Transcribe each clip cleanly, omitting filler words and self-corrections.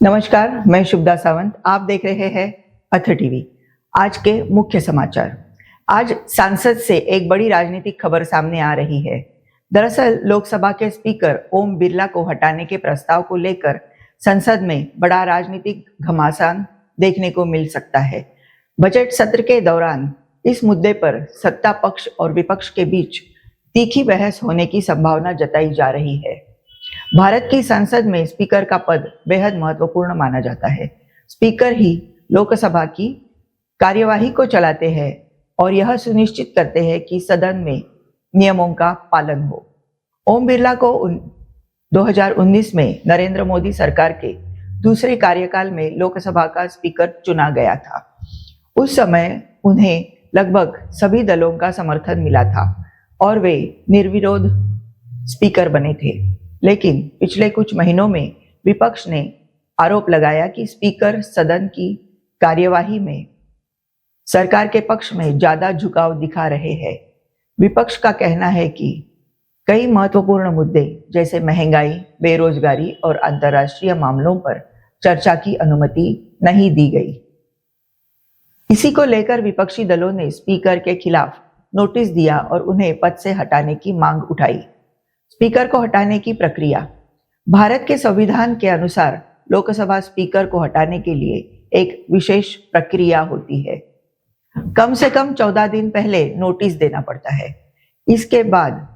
नमस्कार, मैं शुभदा सावंत। आप देख रहे हैं अथ टीवी। आज के मुख्य समाचार। आज सांसद से एक बड़ी राजनीतिक खबर सामने आ रही है। दरअसल लोकसभा के स्पीकर ओम बिरला को हटाने के प्रस्ताव को लेकर संसद में बड़ा राजनीतिक घमासान देखने को मिल सकता है। बजट सत्र के दौरान इस मुद्दे पर सत्ता पक्ष और विपक्ष के बीच तीखी बहस होने की संभावना जताई जा रही है। भारत की संसद में स्पीकर का पद बेहद महत्वपूर्ण माना जाता है। स्पीकर ही लोकसभा की कार्यवाही को चलाते हैं और यह सुनिश्चित करते हैं कि सदन में नियमों का पालन हो। ओम बिरला को 2019 में नरेंद्र मोदी सरकार के दूसरे कार्यकाल में लोकसभा का स्पीकर चुना गया था। उस समय उन्हें लगभग सभी दलों का समर्थन मिला था और वे निर्विरोध स्पीकर बने थे। लेकिन पिछले कुछ महीनों में विपक्ष ने आरोप लगाया कि स्पीकर सदन की कार्यवाही में सरकार के पक्ष में ज्यादा झुकाव दिखा रहे हैं। विपक्ष का कहना है कि कई महत्वपूर्ण मुद्दे जैसे महंगाई, बेरोजगारी और अंतर्राष्ट्रीय मामलों पर चर्चा की अनुमति नहीं दी गई। इसी को लेकर विपक्षी दलों ने स्पीकर के खिलाफ नोटिस दिया और उन्हें पद से हटाने की मांग उठाई। स्पीकर को हटाने की प्रक्रिया। भारत के संविधान के अनुसार लोकसभा स्पीकर को हटाने के लिए एक विशेष प्रक्रिया होती है। कम से कम 14 दिन पहले नोटिस देना पड़ता है। इसके बाद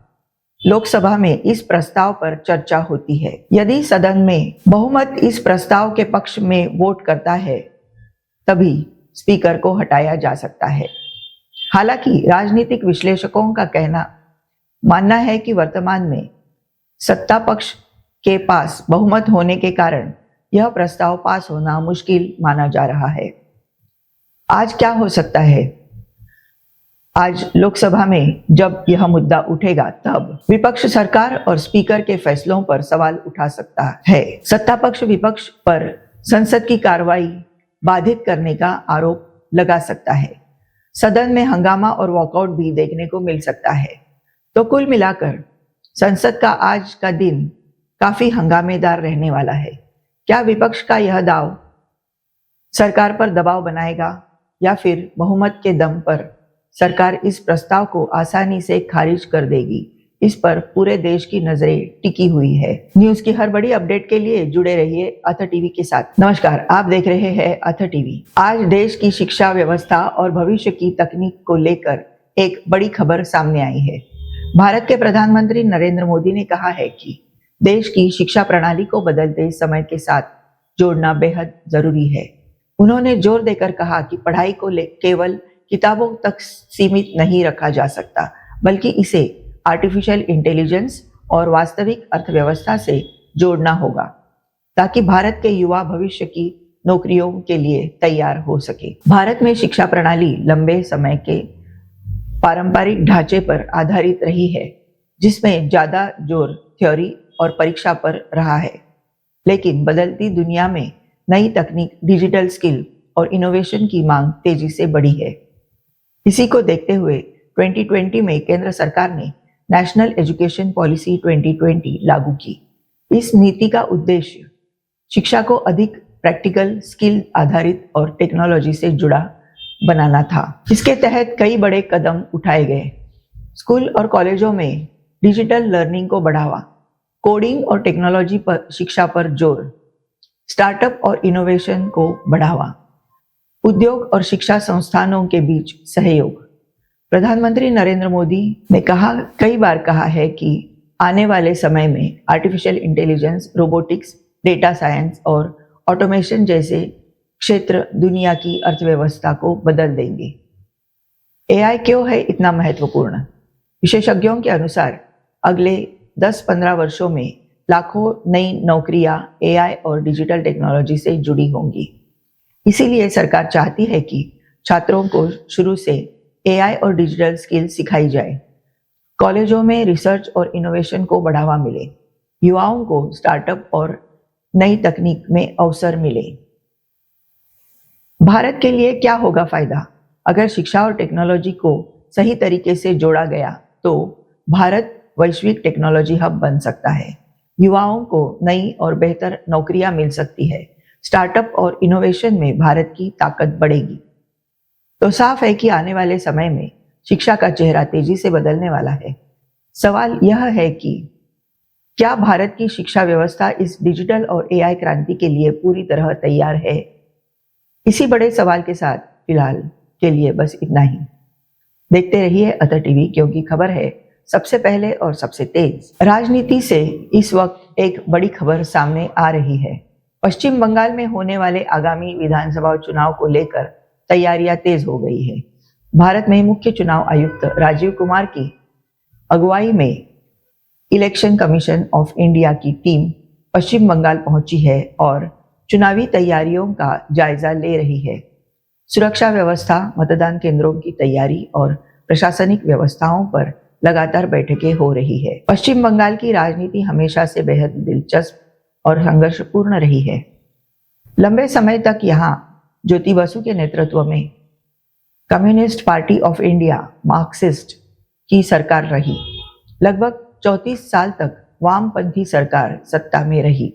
लोकसभा में इस प्रस्ताव पर चर्चा होती है। यदि सदन में बहुमत इस प्रस्ताव के पक्ष में वोट करता है, तभी स्पीकर को हटाया जा सकता है। हालांकि राजनीतिक विश्लेषकों का मानना है कि वर्तमान में सत्ता पक्ष के पास बहुमत होने के कारण यह प्रस्ताव पास होना मुश्किल माना जा रहा है। आज क्या हो सकता है? आज लोकसभा में जब यह मुद्दा उठेगा, तब विपक्ष सरकार और स्पीकर के फैसलों पर सवाल उठा सकता है। सत्ता पक्ष विपक्ष पर संसद की कार्रवाई बाधित करने का आरोप लगा सकता है। सदन में हंगामा और वॉकआउट भी देखने को मिल सकता है। तो कुल मिलाकर संसद का आज का दिन काफी हंगामेदार रहने वाला है। क्या विपक्ष का यह दाव सरकार पर दबाव बनाएगा या फिर बहुमत के दम पर सरकार इस प्रस्ताव को आसानी से खारिज कर देगी? इस पर पूरे देश की नजरें टिकी हुई है। न्यूज की हर बड़ी अपडेट के लिए जुड़े रहिए अथ टीवी के साथ। नमस्कार, आप देख रहे हैं अथ टीवी। आज देश की शिक्षा व्यवस्था और भविष्य की तकनीक को लेकर एक बड़ी खबर सामने आई है। भारत के प्रधानमंत्री नरेंद्र मोदी ने कहा है कि देश की शिक्षा प्रणाली को बदलते समय के साथ जोड़ना बेहद जरूरी है। उन्होंने जोर देकर कहा कि पढ़ाई को केवल किताबों तक सीमित नहीं रखा जा सकता, बल्कि इसे आर्टिफिशियल इंटेलिजेंस और वास्तविक अर्थव्यवस्था से जोड़ना होगा, ताकि भारत के युवा भविष्य की नौकरियों के लिए तैयार हो सके। भारत में शिक्षा प्रणाली लंबे समय के पारंपरिक ढांचे पर आधारित रही है, जिसमें ज्यादा जोर थ्योरी और परीक्षा पर रहा है। लेकिन बदलती दुनिया में नई तकनीक, डिजिटल स्किल और इनोवेशन की मांग तेजी से बढ़ी है। इसी को देखते हुए 2020 में केंद्र सरकार ने नेशनल एजुकेशन पॉलिसी 2020 लागू की। इस नीति का उद्देश्य शिक्षा को अधिक प्रैक्टिकल, स्किल आधारित और टेक्नोलॉजी से जुड़ा बनाना था। इसके तहत कई बड़े कदम उठाए गए। स्कूल और कॉलेजों में डिजिटल लर्निंग को बढ़ावा, कोडिंग और टेक्नोलॉजी पर शिक्षा पर जोर, स्टार्टअप और इनोवेशन को बढ़ावा, उद्योग और शिक्षा संस्थानों के बीच सहयोग। प्रधानमंत्री नरेंद्र मोदी ने कई बार कहा है कि आने वाले समय में artificial intelligence, robotics, data science और ऑटोमेशन जैसे क्षेत्र दुनिया की अर्थव्यवस्था को बदल देंगे। एआई क्यों है इतना महत्वपूर्ण? विशेषज्ञों के अनुसार अगले 10-15 वर्षों में लाखों नई नौकरियां एआई और डिजिटल टेक्नोलॉजी से जुड़ी होंगी। इसीलिए सरकार चाहती है कि छात्रों को शुरू से एआई और डिजिटल स्किल सिखाई जाए। कॉलेजों में रिसर्च और इनोवेशन को बढ़ावा मिले, युवाओं को स्टार्टअप और नई तकनीक में अवसर मिले। भारत के लिए क्या होगा फायदा? अगर शिक्षा और टेक्नोलॉजी को सही तरीके से जोड़ा गया तो भारत वैश्विक टेक्नोलॉजी हब बन सकता है। युवाओं को नई और बेहतर नौकरियां मिल सकती है। स्टार्टअप और इनोवेशन में भारत की ताकत बढ़ेगी। तो साफ है कि आने वाले समय में शिक्षा का चेहरा तेजी से बदलने वाला है। सवाल यह है कि क्या भारत की शिक्षा व्यवस्था इस डिजिटल और एआई क्रांति के लिए पूरी तरह तैयार है? इसी बड़े सवाल के साथ फिलहाल के लिए बस इतना ही। देखते रहिए अतः टीवी, क्योंकि खबर है सबसे पहले और सबसे तेज। राजनीति से इस वक्त एक बड़ी खबर सामने आ रही है। पश्चिम बंगाल में होने वाले आगामी विधानसभा चुनाव को लेकर तैयारियां तेज हो गई है। भारत में मुख्य चुनाव आयुक्त राजीव कुमार की अगुवाई में इलेक्शन कमीशन ऑफ इंडिया की टीम पश्चिम बंगाल पहुंची है और चुनावी तैयारियों का जायजा ले रही है। सुरक्षा व्यवस्था, मतदान केंद्रों की तैयारी और प्रशासनिक व्यवस्थाओं पर लगातार बैठकें हो रही है। पश्चिम बंगाल की राजनीति हमेशा से बेहद दिलचस्प और संघर्षपूर्ण रही है। लंबे समय तक यहाँ ज्योति बसु के नेतृत्व में communist party of India Marxist की सरकार रही। लगभग 34 साल तक वामपंथी सरकार सत्ता में रही।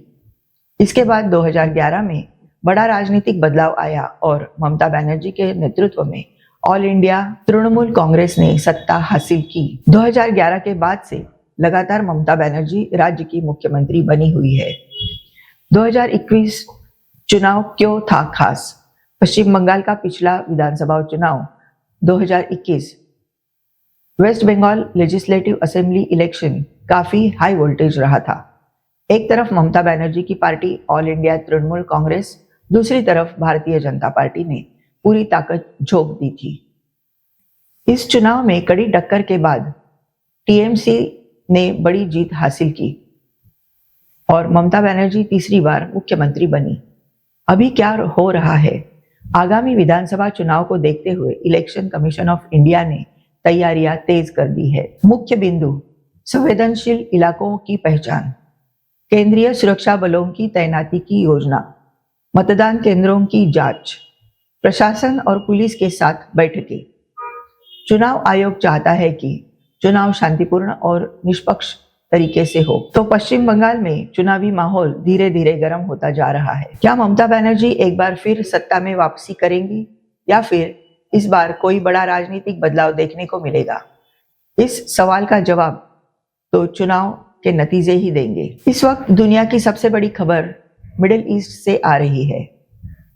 इसके बाद 2011 में बड़ा राजनीतिक बदलाव आया और ममता बनर्जी के नेतृत्व में ऑल इंडिया तृणमूल कांग्रेस ने सत्ता हासिल की। 2011 के बाद से लगातार ममता बनर्जी राज्य की मुख्यमंत्री बनी हुई है। 2021 चुनाव क्यों था खास? पश्चिम बंगाल का पिछला विधानसभा चुनाव 2021 West Bengal legislative assembly election काफी हाई वोल्टेज रहा था। एक तरफ ममता बनर्जी की party all India Trinamool Congress, दूसरी तरफ भारतीय जनता पार्टी ने पूरी ताकत झोंक दी थी। इस चुनाव में कड़ी टक्कर के बाद टीएमसी ने बड़ी जीत हासिल की और ममता बनर्जी तीसरी बार मुख्यमंत्री बनी। अभी क्या हो रहा है? आगामी विधानसभा चुनाव को देखते हुए इलेक्शन कमीशन ऑफ इंडिया ने तैयारियां तेज कर दी है। मुख्य बिंदु: संवेदनशील इलाकों की पहचान, केंद्रीय सुरक्षा बलों की तैनाती की योजना, मतदान केंद्रों की जांच, प्रशासन और पुलिस के साथ बैठकें। चुनाव आयोग चाहता है कि चुनाव शांतिपूर्ण और निष्पक्ष तरीके से हो। तो पश्चिम बंगाल में चुनावी माहौल धीरे धीरे गर्म होता जा रहा है। क्या ममता बनर्जी एक बार फिर सत्ता में वापसी करेंगी या फिर इस बार कोई बड़ा राजनीतिक बदलाव देखने को मिलेगा? इस सवाल का जवाब तो चुनाव के नतीजे ही देंगे। इस वक्त दुनिया की सबसे बड़ी खबर मिडिल ईस्ट से आ रही है,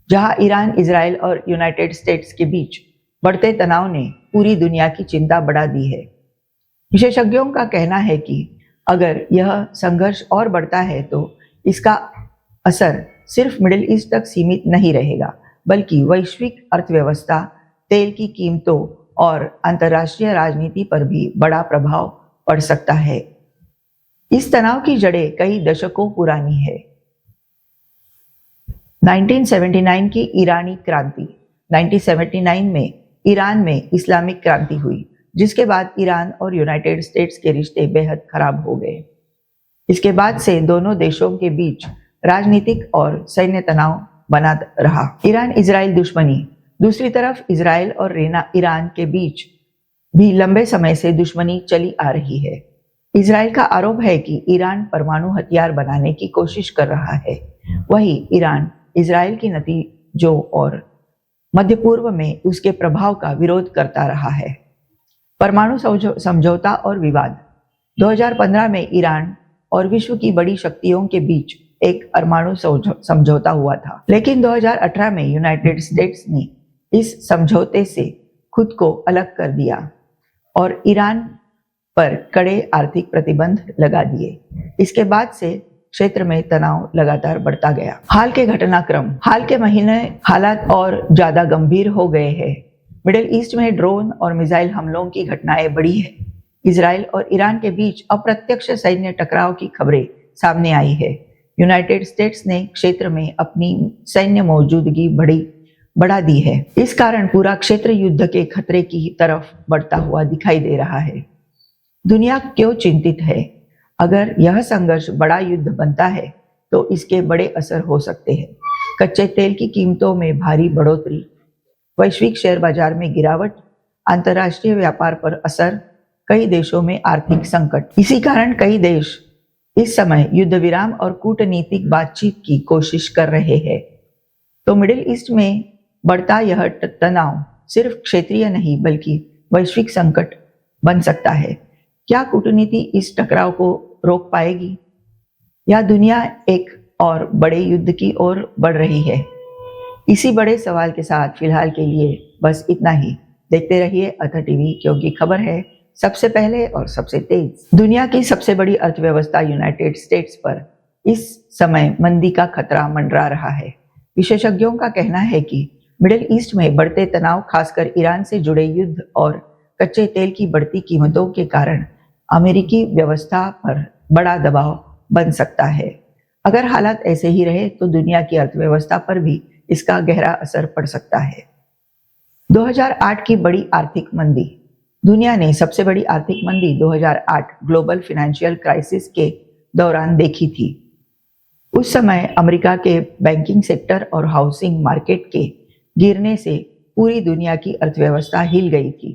जहां ईरान, इजराइल और यूनाइटेड स्टेट्स के बीच बढ़ते तनाव ने पूरी दुनिया की चिंता बढ़ा दी है। विशेषज्ञों का कहना है कि अगर यह संघर्ष और बढ़ता है तो इसका असर सिर्फ मिडिल ईस्ट तक सीमित नहीं रहेगा, बल्कि वैश्विक अर्थव्यवस्था, तेल की कीमतों और अंतर्राष्ट्रीय राजनीति पर भी बड़ा प्रभाव पड़ सकता है। इस तनाव की जड़ें कई दशकों पुरानी है। 1979 की ईरानी क्रांति। 1979 में ईरान में इस्लामिक क्रांति हुई, जिसके बाद ईरान और यूनाइटेड स्टेट्स के रिश्ते बेहद खराब हो गए। इसके बाद से दोनों देशों के बीच राजनीतिक और सैन्य तनाव बना रहा। ईरान इजराइल दुश्मनी। दूसरी तरफ इजराइल और ईरान के बीच भी लंबे समय से दुश्मनी चली आ रही है। इजराइल का आरोप है कि ईरान परमाणु हथियार बनाने की कोशिश कर रहा है। वहीं ईरान इजराइल की नतीजों और मध्य पूर्व में उसके प्रभाव का विरोध करता रहा है। परमाणु समझौता और विवाद। 2015 में ईरान और विश्व की बड़ी शक्तियों के बीच एक परमाणु समझौता हुआ था, लेकिन 2018 में यूनाइटेड स्टेट्स ने इस समझौते से खुद को अलग कर दिया और ईरान पर कड़े आर्थिक प्रतिबंध लगा दिए। इसके बाद से क्षेत्र में तनाव लगातार बढ़ता गया। हाल के घटनाक्रम। हाल के महीने हालात और ज्यादा गंभीर हो गए हैं। मिडिल ईस्ट में ड्रोन और मिसाइल हमलों की घटनाएं बढ़ी है। इजराइल और ईरान के बीच अप्रत्यक्ष सैन्य टकराव की खबरें सामने आई है। यूनाइटेड स्टेट्स ने क्षेत्र में अपनी सैन्य मौजूदगी बढ़ा दी है। इस कारण पूरा क्षेत्र युद्ध के खतरे की तरफ बढ़ता हुआ दिखाई दे रहा है। दुनिया क्यों चिंतित है? अगर यह संघर्ष बड़ा युद्ध बनता है तो इसके बड़े असर हो सकते हैं। कच्चे तेल की कीमतों में भारी बढ़ोतरी, वैश्विक शेयर बाजार में गिरावट, अंतर्राष्ट्रीय व्यापार पर असर, कई देशों में आर्थिक संकट। इसी कारण कई देश इस समय युद्ध विराम और कूटनीतिक बातचीत की कोशिश कर रहे हैं। तो मिडिल ईस्ट में बढ़ता यह तनाव सिर्फ क्षेत्रीय नहीं बल्कि वैश्विक संकट बन सकता है। क्या कूटनीति इस टकराव को रोक पाएगी या दुनिया एक और बड़े युद्ध की ओर बढ़ रही है? इसी बड़े सवाल के साथ फिलहाल के लिए बस इतना ही। देखते रहिए अथ टीवी, क्योंकि खबर है सबसे पहले और सबसे तेज। दुनिया की सबसे बड़ी अर्थव्यवस्था यूनाइटेड स्टेट्स पर इस समय मंदी का खतरा मंडरा रहा है। विशेषज्ञों का कहना है कि मिडिल ईस्ट में बढ़ते तनाव, खासकर ईरान से जुड़े युद्ध और कच्चे तेल की बढ़ती कीमतों के कारण अमेरिकी व्यवस्था पर बड़ा दबाव बन सकता है। अगर हालात ऐसे ही रहे तो दुनिया की अर्थव्यवस्था पर भी इसका गहरा असर पड़ सकता है। 2008 की बड़ी आर्थिक मंदी। दुनिया ने सबसे बड़ी आर्थिक मंदी 2008 ग्लोबल फाइनेंशियल क्राइसिस के दौरान देखी थी। उस समय अमेरिका के बैंकिंग सेक्टर और हाउसिंग मार्केट के गिरने से पूरी दुनिया की अर्थव्यवस्था हिल गई थी।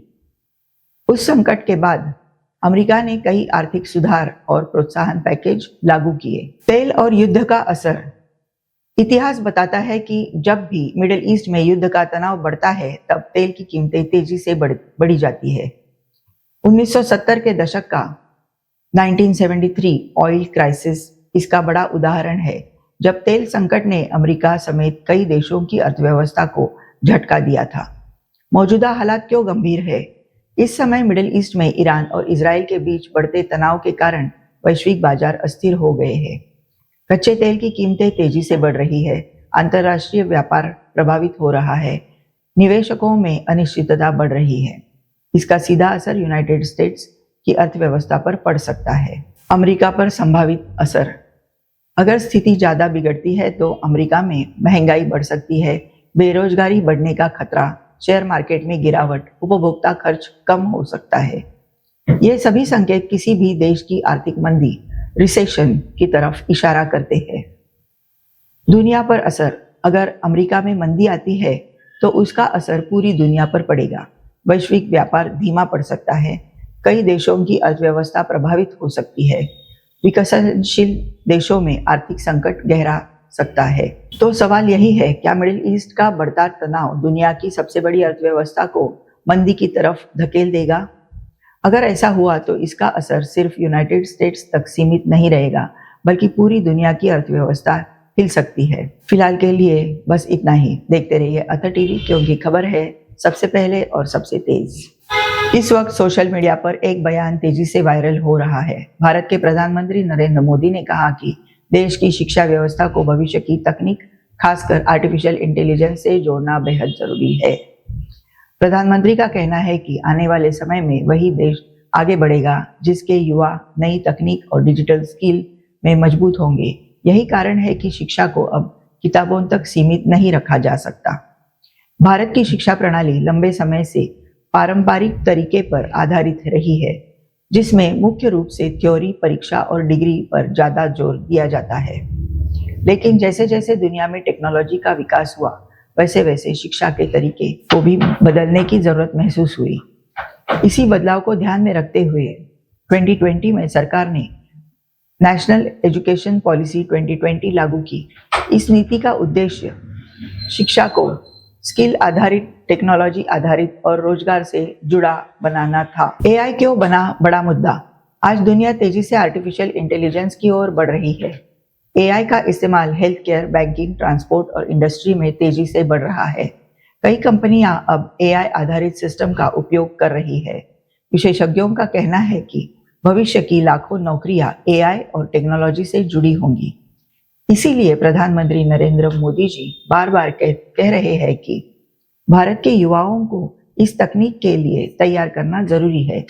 उस संकट के बाद अमेरिका ने कई आर्थिक सुधार और प्रोत्साहन पैकेज लागू किए। तेल और युद्ध का असर। इतिहास बताता है कि जब भी मिडिल ईस्ट में युद्ध का तनाव बढ़ता है तब तेल की कीमतें तेजी से बढ़ी जाती है। 1970 के दशक का 1973 ऑयल क्राइसिस इसका बड़ा उदाहरण है, जब तेल संकट ने अमेरिका समेत कई देशों की अर्थव्यवस्था को झटका दिया था। मौजूदा हालात क्यों गंभीर है? इस समय मिडिल ईस्ट में ईरान और इजराइल के बीच बढ़ते तनाव के कारण वैश्विक बाजार अस्थिर हो गए हैं। कच्चे तेल की कीमतें तेजी से बढ़ रही है, अंतर्राष्ट्रीय व्यापार प्रभावित हो रहा है, निवेशकों में अनिश्चितता बढ़ रही है। इसका सीधा असर यूनाइटेड स्टेट्स की अर्थव्यवस्था पर पड़ सकता है। अमेरिका पर संभावित असर। अगर स्थिति ज्यादा बिगड़ती है तो अमेरिका में महंगाई बढ़ सकती है, बेरोजगारी बढ़ने का खतरा, शेयर मार्केट में गिरावट, उपभोक्ता खर्च कम हो सकता है। ये सभी संकेत किसी भी देश की आर्थिक मंदी, रिसेशन की तरफ इशारा करते हैं। दुनिया पर असर। अगर अमेरिका में मंदी आती है तो उसका असर पूरी दुनिया पर पड़ेगा। वैश्विक व्यापार धीमा पड़ सकता है, कई देशों की अर्थव्यवस्था प्रभावित हो सकती है, विकसनशील देशों में आर्थिक संकट गहरा सकता है। तो सवाल यही है, क्या मिडिल ईस्ट का बढ़ता तनाव दुनिया की सबसे बड़ी अर्थव्यवस्था को मंदी की तरफ धकेल देगा? अगर ऐसा हुआ तो इसका असर सिर्फ यूनाइटेड स्टेट्स तक सीमित नहीं रहेगा, बल्कि पूरी दुनिया की अर्थव्यवस्था हिल सकती है। फिलहाल के लिए बस इतना ही। देखते रहिए अथ टीवी, क्योंकि खबर है सबसे पहले और सबसे तेज। इस वक्त सोशल मीडिया पर एक बयान तेजी से वायरल हो रहा है। भारत के प्रधानमंत्री नरेंद्र मोदी ने कहा कि देश की शिक्षा व्यवस्था को भविष्य की तकनीक, खासकर आर्टिफिशियल इंटेलिजेंस से जोड़ना बेहद जरूरी है। प्रधानमंत्री का कहना है कि आने वाले समय में वही देश आगे बढ़ेगा जिसके युवा नई तकनीक और डिजिटल स्किल में मजबूत होंगे। यही कारण है कि शिक्षा को अब किताबों तक सीमित नहीं रखा जा सकता। भारत की शिक्षा प्रणाली लंबे समय से पारंपरिक तरीके पर आधारित रही है, जिसमें मुख्य रूप से थ्योरी, परीक्षा और डिग्री पर ज्यादा जोर दिया जाता है। लेकिन जैसे जैसे दुनिया में टेक्नोलॉजी का विकास हुआ, वैसे वैसे शिक्षा के तरीके को भी बदलने की जरूरत महसूस हुई। इसी बदलाव को ध्यान में रखते हुए 2020 में सरकार ने नेशनल एजुकेशन पॉलिसी 2020 लागू की। इस नीति का उद्देश्य शिक्षा को स्किल आधारित, टेक्नोलॉजी आधारित और रोजगार से जुड़ा बनाना था। एआई क्यों बना बड़ा मुद्दा? आज दुनिया तेजी से आर्टिफिशियल इंटेलिजेंस की ओर बढ़ रही है। एआई का इस्तेमाल हेल्थ केयर, बैंकिंग, ट्रांसपोर्ट और इंडस्ट्री में तेजी से बढ़ रहा है। कई कंपनियां अब एआई आधारित सिस्टम का उपयोग कर रही है। विशेषज्ञों का कहना है कि भविष्य की लाखों नौकरियां एआई और टेक्नोलॉजी से जुड़ी होंगी। इसीलिए प्रधानमंत्री नरेंद्र मोदी जी बार बार कह रहे हैं कि भारत के युवाओं को इस तकनीक के लिए तैयार करना जरूरी है।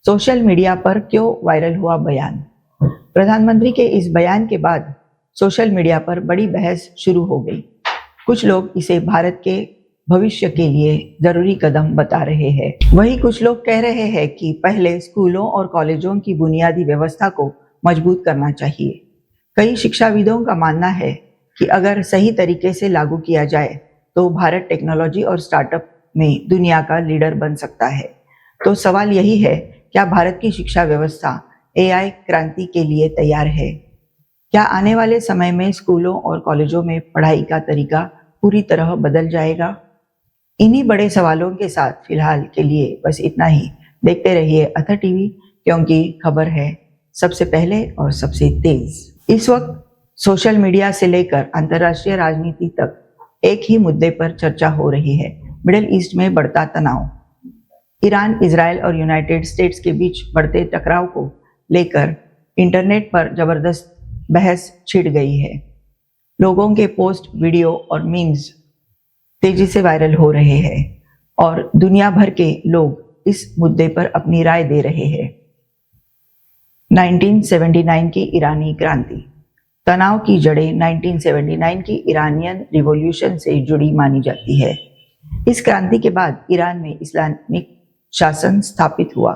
सोशल मीडिया पर क्यों वायरल हुआ बयान? प्रधानमंत्री के इस बयान के बाद सोशल मीडिया पर बड़ी बहस शुरू हो गई। कुछ लोग इसे भारत के भविष्य के लिए जरूरी कदम बता रहे हैं। वहीं कुछ लोग कह रहे हैं कि पहले स्कूलों और कॉलेजों की बुनियादी व्यवस्था को मजबूत करना चाहिए। कई शिक्षाविदों का मानना है कि अगर सही तरीके से लागू किया जाए तो भारत टेक्नोलॉजी और स्टार्टअप में दुनिया का लीडर बन सकता है। तो सवाल यही है, क्या भारत की शिक्षा व्यवस्था एआई क्रांति के लिए तैयार है? क्या आने वाले समय में स्कूलों और कॉलेजों में पढ़ाई का तरीका पूरी तरह बदल जाएगा? इन्हीं बड़े सवालों के साथ फिलहाल के लिए बस इतना ही। देखते रहिए अथर टीवी, क्योंकि खबर है सबसे पहले और सबसे तेज। इस वक्त सोशल मीडिया से लेकर अंतर्राष्ट्रीय राजनीति तक एक ही मुद्दे पर चर्चा हो रही है, मिडिल ईस्ट में बढ़ता तनाव। ईरान, इजराइल और यूनाइटेड स्टेट्स के बीच बढ़ते टकराव को लेकर इंटरनेट पर जबरदस्त बहस छिड़ गई है। लोगों के पोस्ट, वीडियो और मीम्स तेजी से वायरल हो रहे हैं और दुनिया भर के लोग इस मुद्दे पर अपनी राय दे रहे हैं। 1979 की ईरानी क्रांति। तनाव की जड़ें 1979 की ईरानियन रिवॉल्यूशन से जुड़ी मानी जाती है। इस क्रांति के बाद ईरान में इस्लामिक शासन स्थापित हुआ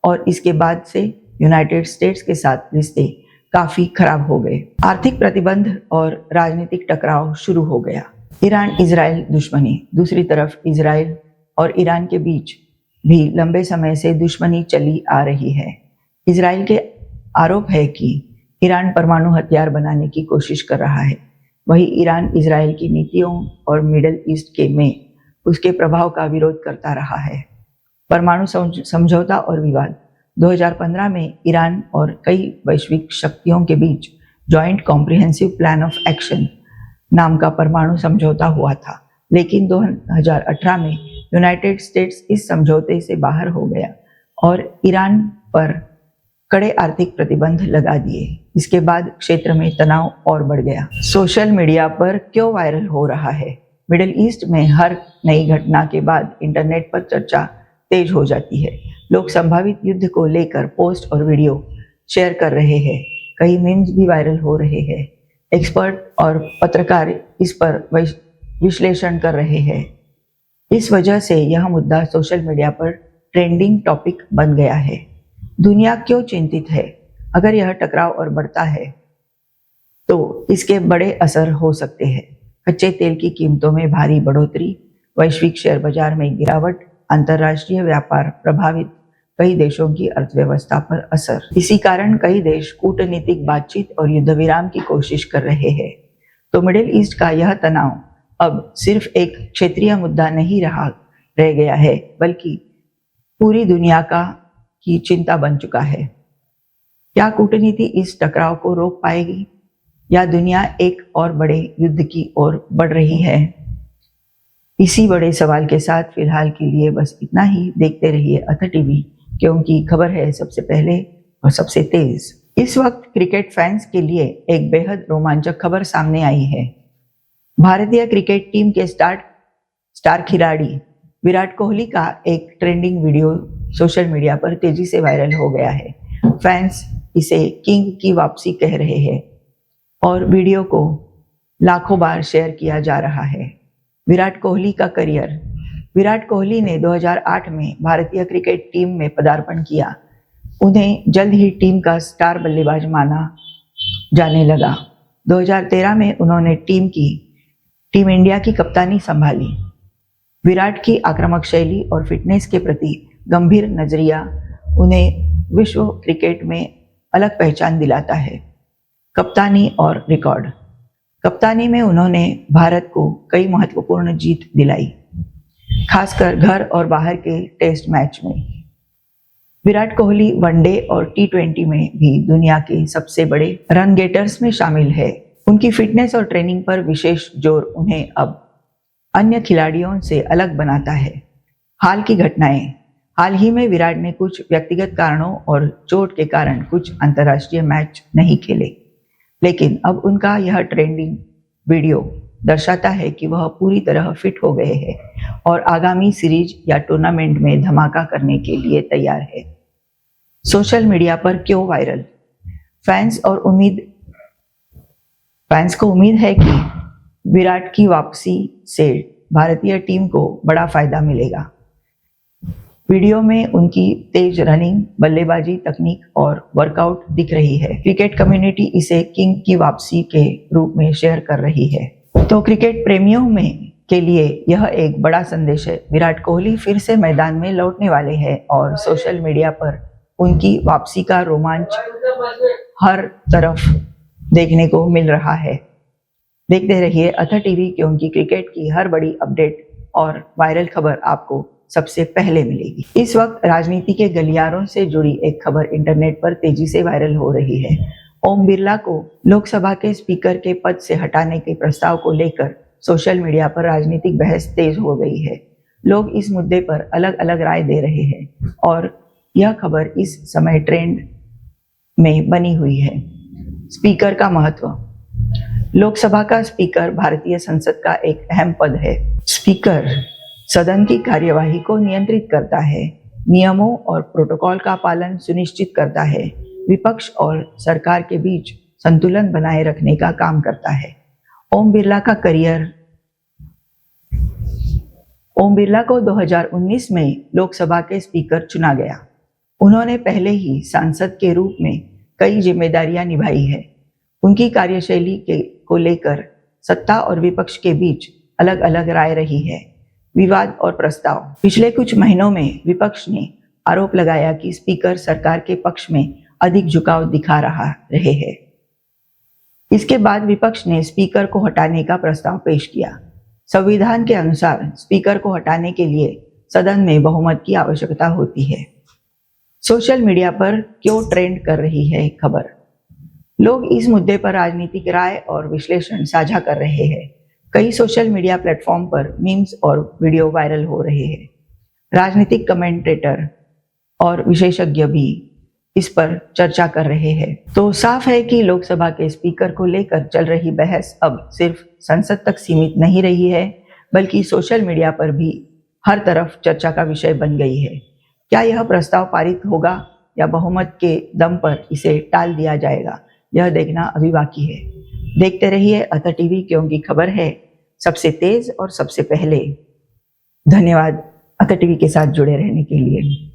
और इसके बाद से यूनाइटेड स्टेट्स के साथ रिश्ते काफी खराब हो गए। आर्थिक प्रतिबंध और राजनीतिक टकराव शुरू हो गया। ईरान इजराइल दुश्मनी। दूसरी तरफ इजराइल और ईरान के बीच भी लंबे समय से दुश्मनी चली आ रही है। इजराइल के आरोप है कि ईरान परमाणु हथियार बनाने की कोशिश कर रहा है। वहीं ईरान इजराइल की नीतियों और मिडिल ईस्ट के में उसके प्रभाव का विरोध करता रहा है। परमाणु समझौता और विवाद। 2015 में ईरान और कई वैश्विक शक्तियों के बीच joint comprehensive plan of action नाम का परमाणु समझौता हुआ था, लेकिन 2018 में यूनाइटेड स्टेट्स इस समझौते से बाहर हो गया और ईरान पर कड़े आर्थिक प्रतिबंध लगा दिए। इसके बाद क्षेत्र में तनाव और बढ़ गया। सोशल मीडिया पर क्यों वायरल हो रहा है? मिडिल ईस्ट में हर नई घटना के बाद इंटरनेट पर चर्चा तेज हो जाती है। लोग संभावित युद्ध को लेकर पोस्ट और वीडियो शेयर कर रहे हैं। कई मीम्स भी वायरल हो रहे हैं। एक्सपर्ट और पत्रकार इस पर विश्लेषण कर रहे हैं। इस वजह से यह मुद्दा सोशल मीडिया पर ट्रेंडिंग टॉपिक बन गया है। दुनिया क्यों चिंतित है? अगर यह टकराव और बढ़ता है तो इसके बड़े असर हो सकते हैं। कच्चे तेल की कीमतों में भारी बढ़ोतरी, वैश्विक शेयर बाजार में गिरावट, अंतर्राष्ट्रीय व्यापार प्रभावित, कई देशों की अर्थव्यवस्था पर असर। इसी कारण कई देश कूटनीतिक बातचीत और युद्ध विराम की कोशिश कर रहे हैं। तो मिडिल ईस्ट का यह तनाव अब सिर्फ एक क्षेत्रीय मुद्दा नहीं रह गया है, बल्कि पूरी दुनिया की चिंता बन चुका है। क्या कूटनीति इस टकराव को रोक पाएगी या दुनिया एक और बड़े युद्ध की ओर बढ़ रही है? इसी बड़े सवाल के साथ फिलहाल के लिए बस इतना ही। देखते रहिए अथर टीवी, क्योंकि खबर है सबसे पहले और सबसे तेज। इस वक्त क्रिकेट फैंस के लिए एक बेहद रोमांचक खबर सामने आई है। भारतीय क्रिकेट टीम के स्टार खिलाड़ी विराट कोहली का एक ट्रेंडिंग वीडियो सोशल मीडिया पर तेजी से वायरल हो गया है। फैंस इसे किंग की वापसी कह रहे हैं और वीडियो को लाखों बार शेयर किया जा रहा है। विराट कोहली का करियर। विराट कोहली ने 2008 में भारतीय क्रिकेट टीम में पदार्पण किया। उन्हें जल्द ही टीम का स्टार बल्लेबाज माना जाने लगा। 2013 में उन्होंने टीम इंडिया की कप्तानी संभाली। विराट की आक्रामक शैली और फिटनेस के प्रति गंभीर नजरिया उन्हें विश्व क्रिकेट में अलग पहचान दिलाता है। कप्तानी और रिकॉर्ड। कप्तानी में उन्होंने भारत को कई महत्वपूर्ण जीत दिलाई, खासकर घर और बाहर के टेस्ट मैच में। विराट कोहली वनडे और T20 में भी दुनिया के सबसे बड़े रन गेटर्स में शामिल है। उनकी फिटनेस और ट्रेनिंग पर विशेष जोर उन्हें अब अन्य खिलाड़ियों से अलग बनाता है। हाल की घटनाएं। हाल ही में विराट ने कुछ व्यक्तिगत कारणों और चोट के कारण कुछ अंतर्राष्ट्रीय मैच नहीं खेले, लेकिन अब उनका यह ट्रेंडिंग वीडियो दर्शाता है कि वह पूरी तरह फिट हो गए हैं और आगामी सीरीज या टूर्नामेंट में धमाका करने के लिए तैयार है। सोशल मीडिया पर क्यों वायरल? फैंस को उम्मीद है कि विराट की वापसी से भारतीय टीम को बड़ा फायदा मिलेगा। वीडियो में उनकी तेज रनिंग, बल्लेबाजी तकनीक और वर्कआउट दिख रही है। क्रिकेट कम्युनिटी इसे किंग की वापसी के रूप में शेयर कर रही है। तो क्रिकेट प्रेमियों के लिए यह एक बड़ा संदेश है। विराट कोहली फिर से मैदान में लौटने वाले हैं और सोशल मीडिया पर उनकी वापसी का रोमांच हर तरफ देखने को मिल रहा है। देखते रहिए अथा टीवी, क्योंकि क्रिकेट की हर बड़ी अपडेट और वायरल खबर आपको सबसे पहले मिलेगी। इस वक्त राजनीति के गलियारों से जुड़ी एक खबर इंटरनेट पर तेजी से वायरल हो रही है। ओम बिरला को लोकसभा के स्पीकर के पद से हटाने के प्रस्ताव को लेकर सोशल मीडिया पर राजनीतिक बहस तेज हो गई है। लोग इस मुद्दे पर अलग अलग राय दे रहे हैं और यह खबर इस समय ट्रेंड में बनी हुई है। स्पीकर का महत्व। लोकसभा का स्पीकर भारतीय संसद का एक अहम पद है। स्पीकर सदन की कार्यवाही को नियंत्रित करता है, नियमों और प्रोटोकॉल का पालन सुनिश्चित करता है, विपक्ष और सरकार के बीच संतुलन बनाए रखने का काम करता है। ओम बिरला का करियर। ओम बिरला को 2019 में लोकसभा के स्पीकर चुना गया। उन्होंने पहले ही सांसद के रूप में कई जिम्मेदारियां निभाई है। उनकी कार्यशैली को लेकर सत्ता और विपक्ष के बीच अलग अलग राय रही है। विवाद और प्रस्ताव। पिछले कुछ महीनों में विपक्ष ने आरोप लगाया कि स्पीकर सरकार के पक्ष में अधिक झुकाव दिखा रहे हैं। इसके बाद विपक्ष ने स्पीकर को हटाने का प्रस्ताव पेश किया। संविधान के अनुसार स्पीकर को हटाने के लिए सदन में बहुमत की आवश्यकता होती है। सोशल मीडिया पर क्यों ट्रेंड कर रही है खबर। लोग इस मुद्दे पर राजनीतिक राय और विश्लेषण साझा कर रहे हैं। कई सोशल मीडिया प्लेटफॉर्म पर मीम्स और वीडियो वायरल हो रहे हैं। राजनीतिक कमेंटेटर और विशेषज्ञ भी इस पर चर्चा कर रहे हैं। तो साफ है कि लोकसभा के स्पीकर को लेकर चल रही बहस अब सिर्फ संसद तक सीमित नहीं रही है, बल्कि सोशल मीडिया पर भी हर तरफ चर्चा का विषय बन गई है। क्या यह प्रस्ताव पारित होगा या बहुमत के दम पर इसे टाल दिया जाएगा, यह देखना अभी बाकी है। देखते रहिए अथा टीवी, क्योंकि खबर है सबसे तेज और सबसे पहले। धन्यवाद अथा टीवी के साथ जुड़े रहने के लिए।